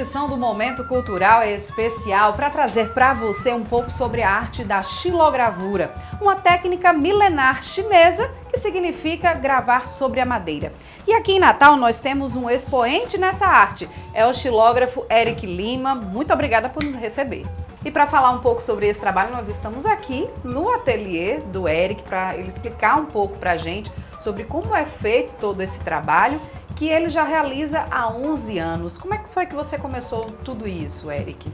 edição do Momento Cultural é especial para trazer para você um pouco sobre a arte da xilogravura, uma técnica milenar chinesa que significa gravar sobre a madeira. E aqui em Natal nós temos um expoente nessa arte, é o xilógrafo Eric Lima. Muito obrigada por nos receber. E para falar um pouco sobre esse trabalho, nós estamos aqui no ateliê do Eric para ele explicar um pouco para a gente sobre como é feito todo esse trabalho, que ele já realiza há 11 anos. Como é que foi que você começou tudo isso, Eric?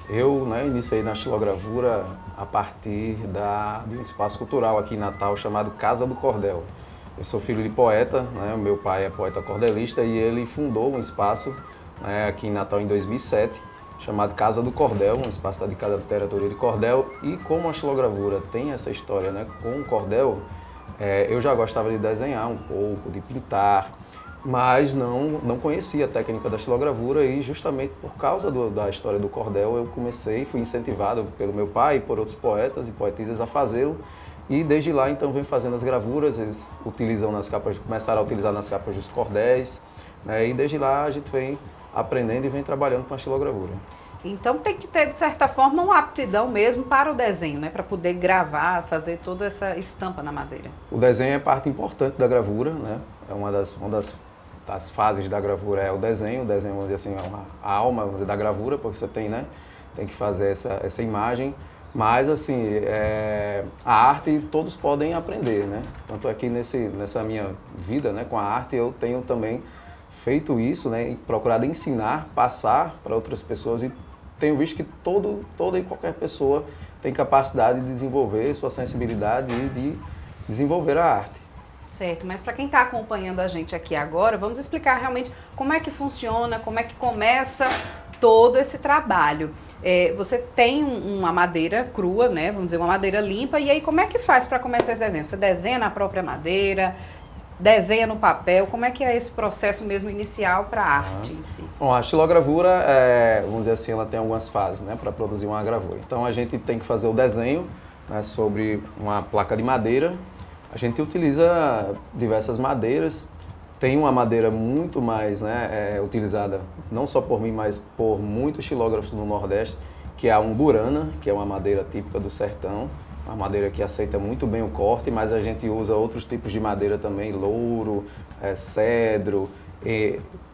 Eu iniciei na xilogravura a partir de um espaço cultural aqui em Natal chamado Casa do Cordel. Eu sou filho de poeta, o meu pai é poeta cordelista e ele fundou um espaço aqui em Natal em 2007, chamado Casa do Cordel, um espaço dedicado à literatura de cordel. E como a xilogravura tem essa história com o cordel, eu já gostava de desenhar um pouco, de pintar, mas não conhecia a técnica da xilogravura e justamente por causa da história do cordel eu fui incentivado pelo meu pai e por outros poetas e poetisas a fazê-lo. E desde lá então venho fazendo as gravuras, eles começaram a utilizar nas capas dos cordéis, e desde lá a gente vem aprendendo e vem trabalhando com a xilogravura. Então tem que ter, de certa forma, uma aptidão mesmo para o desenho, para poder gravar, fazer toda essa estampa na madeira. O desenho é parte importante da gravura, é uma das fases da gravura é o desenho, vamos dizer assim, é a alma da gravura, porque você tem que fazer essa imagem, mas assim, a arte todos podem aprender, Tanto é que nessa minha vida com a arte eu tenho também feito isso, e procurado ensinar, passar para outras pessoas e tenho visto que toda e qualquer pessoa tem capacidade de desenvolver sua sensibilidade e de desenvolver a arte. Certo, mas para quem está acompanhando a gente aqui agora, vamos explicar realmente como é que funciona, como é que começa todo esse trabalho. Você tem uma madeira crua, vamos dizer, uma madeira limpa, e aí como é que faz para começar esse desenho? Você desenha na própria madeira, desenha no papel, como é que é esse processo mesmo inicial para a arte em si? Bom, a xilogravura, vamos dizer assim, ela tem algumas fases para produzir uma gravura. Então a gente tem que fazer o desenho sobre uma placa de madeira. A gente utiliza diversas madeiras. Tem uma madeira muito mais utilizada, não só por mim, mas por muitos xilógrafos no Nordeste, que é a umburana, que é uma madeira típica do sertão. Uma madeira que aceita muito bem o corte, mas a gente usa outros tipos de madeira também, louro, cedro,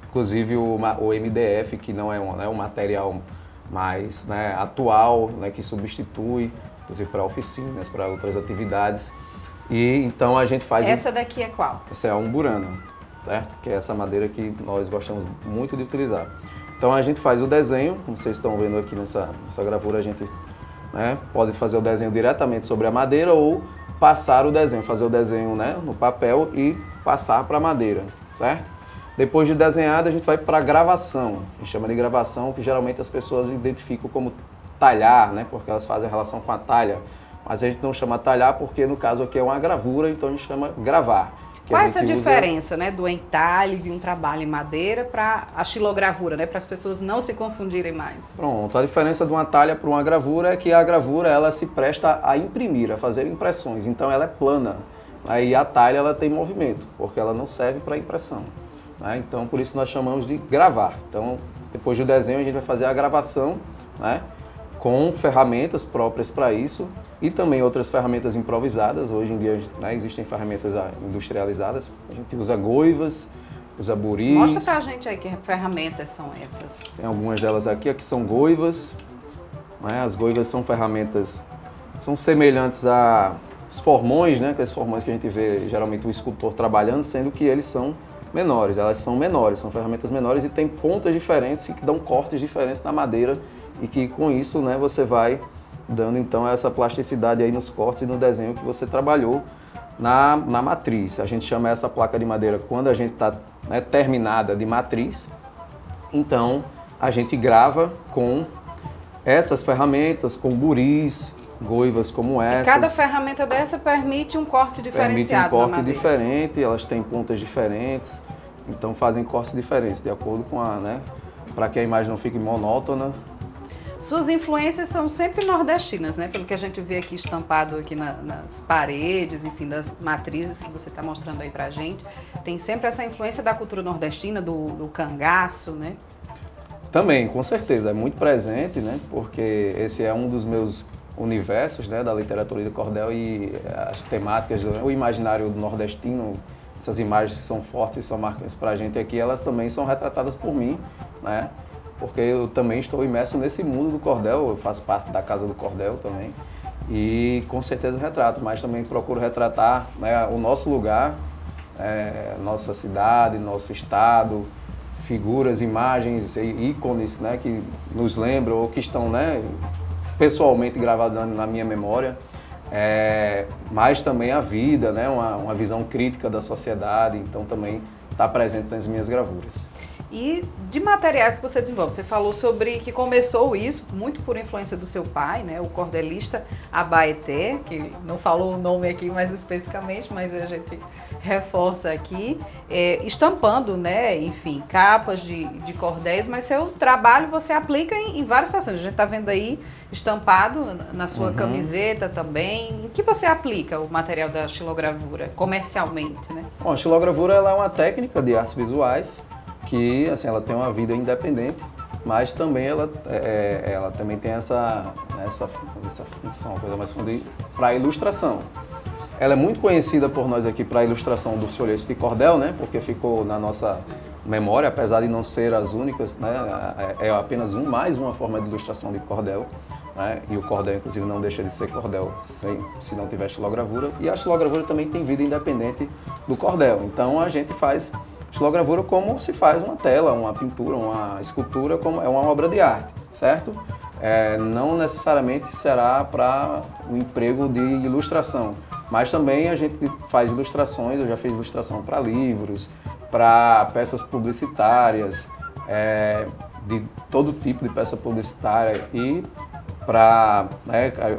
inclusive o MDF, que não é um material mais atual, que substitui, inclusive para oficinas, para outras atividades. E então a gente faz... Essa daqui é qual? Essa é a umburana, certo? Que é essa madeira que nós gostamos muito de utilizar. Então a gente faz o desenho, como vocês estão vendo aqui nessa gravura, a gente pode fazer o desenho diretamente sobre a madeira ou passar o desenho, fazer o desenho no papel e passar para a madeira, certo? Depois de desenhado, a gente vai para a gravação. A gente chama de gravação, que geralmente as pessoas identificam como talhar, porque elas fazem relação com a talha. Mas a gente não chama talhar porque no caso aqui é uma gravura, então a gente chama gravar. Qual é essa diferença do entalhe de um trabalho em madeira para a xilogravura, para as pessoas não se confundirem mais? Pronto, a diferença de uma talha para uma gravura é que a gravura ela se presta a imprimir, a fazer impressões, então ela é plana. E a talha ela tem movimento, porque ela não serve para impressão. Então por isso nós chamamos de gravar. Então depois do desenho a gente vai fazer a gravação, com ferramentas próprias para isso e também outras ferramentas improvisadas. Hoje em dia existem ferramentas industrializadas, a gente usa goivas, usa buris. Mostra pra gente aí que ferramentas são essas. Tem algumas delas aqui que são goivas. As goivas são ferramentas, são semelhantes aos formões, aqueles formões que a gente vê geralmente o escultor trabalhando, sendo que eles são menores, elas são menores, são ferramentas menores e tem pontas diferentes que dão cortes diferentes na madeira e que com isso você vai dando então essa plasticidade aí nos cortes e no desenho que você trabalhou na matriz. A gente chama essa placa de madeira quando a gente está terminada de matriz, então a gente grava com essas ferramentas, com buris, goivas como essas. E cada ferramenta dessa permite um corte diferenciado. Permite um corte diferente, elas têm pontas diferentes, então fazem cortes diferentes, de acordo com para que a imagem não fique monótona. Suas influências são sempre nordestinas, pelo que a gente vê aqui estampado aqui nas paredes, enfim, das matrizes que você está mostrando aí pra gente. Tem sempre essa influência da cultura nordestina, do cangaço, Também, com certeza, é muito presente, né? Porque esse é um dos meus universos, né, da literatura e do cordel e as temáticas, o imaginário nordestino, essas imagens que são fortes e são marcantes para a gente aqui, elas também são retratadas por mim, né? Porque eu também estou imerso nesse mundo do cordel, eu faço parte da Casa do Cordel também e com certeza retrato, mas também procuro retratar, né, o nosso lugar, nossa cidade, nosso estado, figuras, imagens, ícones, né, que nos lembram ou que estão, né, pessoalmente gravadas na minha memória, mas também a vida, né, uma visão crítica da sociedade, então também está presente nas minhas gravuras. E de materiais que você desenvolve, você falou sobre que começou isso muito por influência do seu pai, né, o cordelista Abaeté, que não falou o nome aqui mais especificamente, mas a gente reforça aqui, estampando, né, enfim, capas de cordéis, mas seu trabalho você aplica em várias situações. A gente está vendo aí estampado na sua camiseta também. Em que você aplica o material da xilogravura comercialmente, né? Bom, a xilogravura ela é uma técnica de artes visuais que, assim, ela tem uma vida independente, mas também ela também tem essa função, coisa mais fundida para a ilustração. Ela é muito conhecida por nós aqui para a ilustração do folhetos de cordel, né? Porque ficou na nossa memória, apesar de não ser as únicas, né? É apenas mais uma forma de ilustração de cordel, né? E o cordel, inclusive, não deixa de ser cordel se não tiver xilogravura. E a xilogravura também tem vida independente do cordel. Então a gente faz xilogravura como se faz uma tela, uma pintura, uma escultura, como é uma obra de arte, certo? Não necessariamente será para o emprego de ilustração, mas também a gente faz ilustrações, eu já fiz ilustração para livros, para peças publicitárias, de todo tipo de peça publicitária e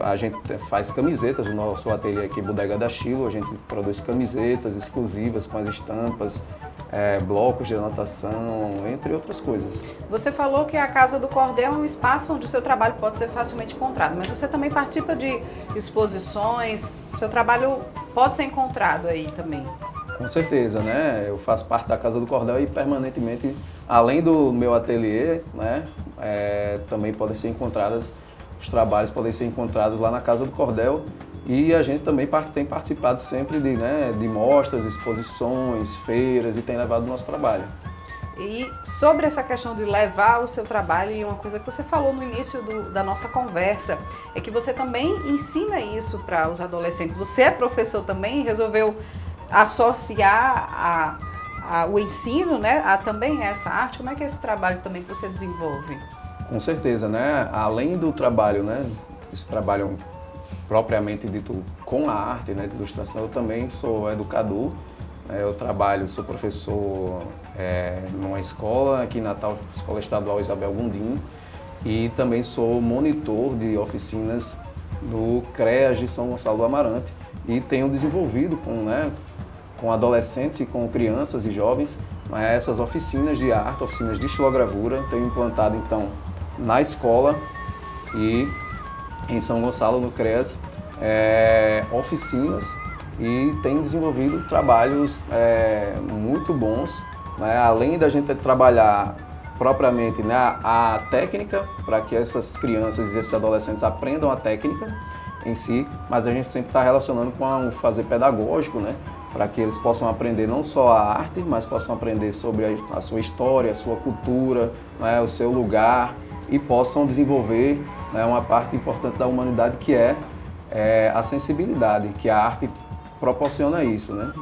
a gente faz camisetas no nosso ateliê aqui, Bodega da Chilo, a gente produz camisetas exclusivas com as estampas, blocos de anotação, entre outras coisas. Você falou que a Casa do Cordel é um espaço onde o seu trabalho pode ser facilmente encontrado, mas você também participa de exposições, seu trabalho pode ser encontrado aí também. Com certeza, né? Eu faço parte da Casa do Cordel e permanentemente, além do meu ateliê, né, também podem ser encontradas, os trabalhos podem ser encontrados lá na Casa do Cordel e a gente também tem participado sempre de mostras, exposições, feiras e tem levado o nosso trabalho. E sobre essa questão de levar o seu trabalho, e uma coisa que você falou no início da nossa conversa, é que você também ensina isso para os adolescentes. Você é professor também e resolveu associar o ensino, né, a também essa arte. Como é que é esse trabalho também que você desenvolve? Com certeza, né? Além do trabalho, né, esse trabalho propriamente dito com a arte, né, de ilustração, eu também sou educador. Eu sou professor numa escola aqui em Natal, Escola Estadual Isabel Gondim, e também sou monitor de oficinas no CREAS de São Gonçalo do Amarante e tenho desenvolvido com adolescentes e com crianças e jovens essas oficinas de arte, oficinas de xilogravura. Tenho implantado então na escola e em São Gonçalo no CREAS oficinas e tem desenvolvido trabalhos muito bons, né? Além da gente trabalhar propriamente, né, a técnica para que essas crianças e esses adolescentes aprendam a técnica em si, mas a gente sempre está relacionando com o fazer pedagógico, né, para que eles possam aprender não só a arte, mas possam aprender sobre a sua história, a sua cultura, né, o seu lugar e possam desenvolver, né, uma parte importante da humanidade que é a sensibilidade, que a arte proporciona isso, né?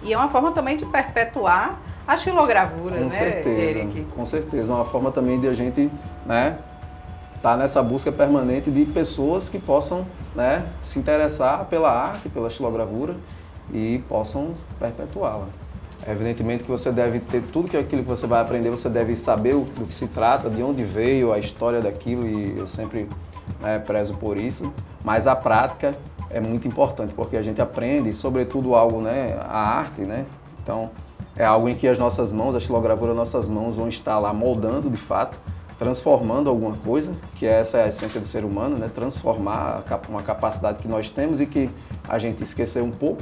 E é uma forma também de perpetuar a xilogravura, com né, certeza, Eric? Com certeza, uma forma também de a gente, né, tá nessa busca permanente de pessoas que possam, né, se interessar pela arte, pela xilogravura e possam perpetuá-la. Evidentemente que você deve ter tudo aquilo que você vai aprender, você deve saber do que se trata, de onde veio, a história daquilo, e eu sempre, né, prezo por isso, mas a prática é muito importante, porque a gente aprende, sobretudo algo, né, a arte, né, então é algo em que as nossas mãos, a xilogravura, nossas mãos vão estar lá moldando de fato, transformando alguma coisa, que essa é a essência do ser humano, né, transformar uma capacidade que nós temos e que a gente esqueceu um pouco,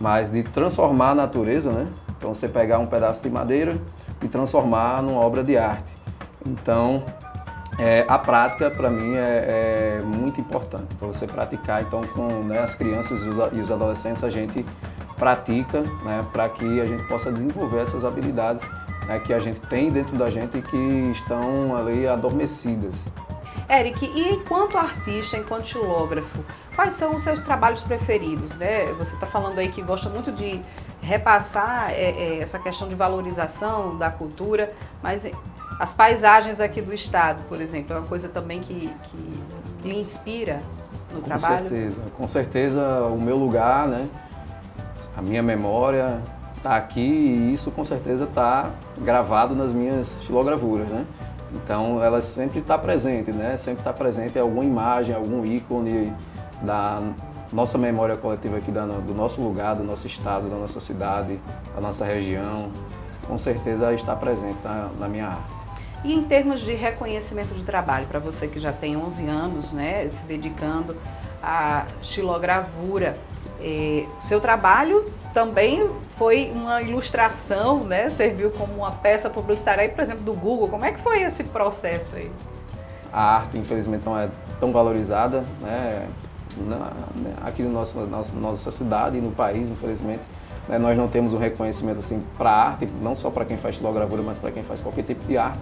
mas de transformar a natureza, né, então você pegar um pedaço de madeira e transformar numa obra de arte. Então, a prática, para mim, é muito importante para você praticar. Então, com, né, as crianças e os adolescentes, a gente pratica, né, para que a gente possa desenvolver essas habilidades, né, que a gente tem dentro da gente e que estão ali adormecidas. Eric, e enquanto artista, enquanto xilógrafo, quais são os seus trabalhos preferidos, né? Você está falando aí que gosta muito de repassar essa questão de valorização da cultura, mas as paisagens aqui do estado, por exemplo, é uma coisa também que lhe inspira no trabalho? Com certeza o meu lugar, né? A minha memória está aqui e isso com certeza está gravado nas minhas xilogravuras, né? Então ela sempre está presente, né? Sempre está presente alguma imagem, algum ícone da nossa memória coletiva aqui do nosso lugar, do nosso estado, da nossa cidade, da nossa região. Com certeza está presente na minha arte. E em termos de reconhecimento de trabalho, para você que já tem 11 anos, né, se dedicando à xilogravura, seu trabalho também foi uma ilustração, né? Serviu como uma peça publicitária aí, por exemplo, do Google. Como é que foi esse processo aí? A arte, infelizmente, não é tão valorizada, né? Aqui na nossa cidade e no país, infelizmente. Né? Nós não temos um reconhecimento assim, para a arte, não só para quem faz xilogravura, mas para quem faz qualquer tipo de arte,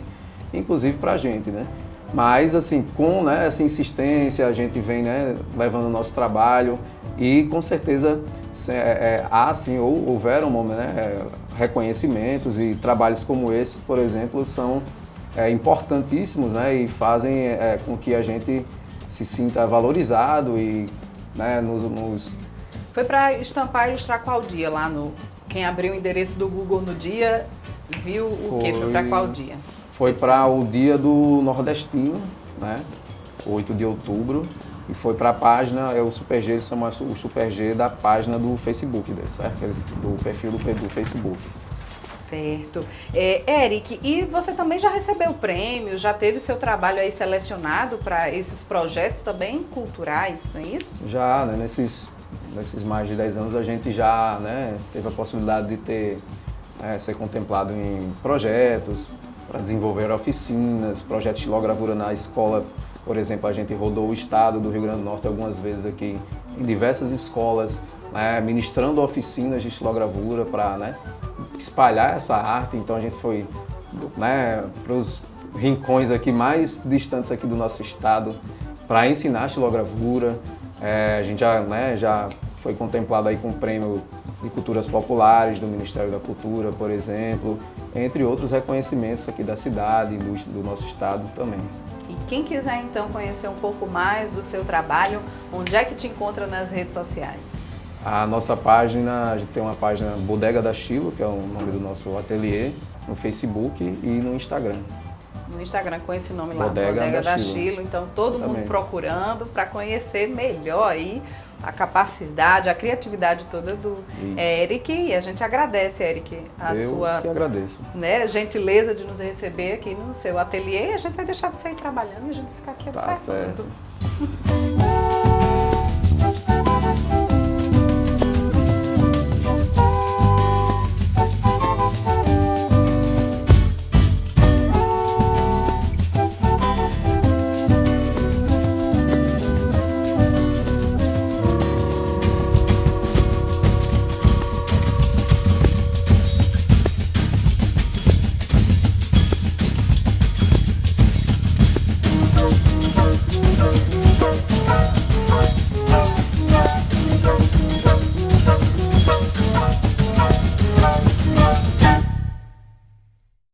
inclusive para a gente, né? Mas, assim, com, né, essa insistência, a gente vem, né, levando o nosso trabalho e, com certeza, houveram né, reconhecimentos e trabalhos como esse, por exemplo, são importantíssimos, né, e fazem com que a gente se sinta valorizado e, né, Foi para estampar e ilustrar qual dia lá no... Quem abriu o endereço do Google no dia, viu o quê? Foi para qual dia? Foi para o dia do nordestino, né? 8 de outubro, e foi para a página, o Super G, eles chamam o Super G da página do Facebook, certo? Do perfil do Facebook. Certo. Eric, e você também já recebeu prêmio, já teve seu trabalho aí selecionado para esses projetos também culturais, não é isso? Já, né? Nesses mais de 10 anos a gente já, né, teve a possibilidade de ser contemplado em projetos, para desenvolver oficinas, projetos de xilogravura na escola. Por exemplo, a gente rodou o estado do Rio Grande do Norte algumas vezes aqui, em diversas escolas, né, ministrando oficinas de xilogravura para, né, espalhar essa arte. Então a gente foi, né, para os rincões aqui mais distantes aqui do nosso estado para ensinar xilogravura. A gente já foi contemplado aí com o prêmio de culturas populares do Ministério da Cultura, por exemplo, entre outros reconhecimentos aqui da cidade e do nosso estado também. E quem quiser então conhecer um pouco mais do seu trabalho, onde é que te encontra nas redes sociais? A nossa página, a gente tem uma página Bodega da Xilo, que é o nome do nosso ateliê, no Facebook e no Instagram. No Instagram com esse nome lá, Bodega da Xilo. Então todo mundo procurando para conhecer melhor aí a capacidade, a criatividade toda do Eric. E a gente agradece, Eric, que agradeço. Né, gentileza de nos receber aqui no seu ateliê. A gente vai deixar você ir trabalhando e a gente ficar aqui observando. Tá certo.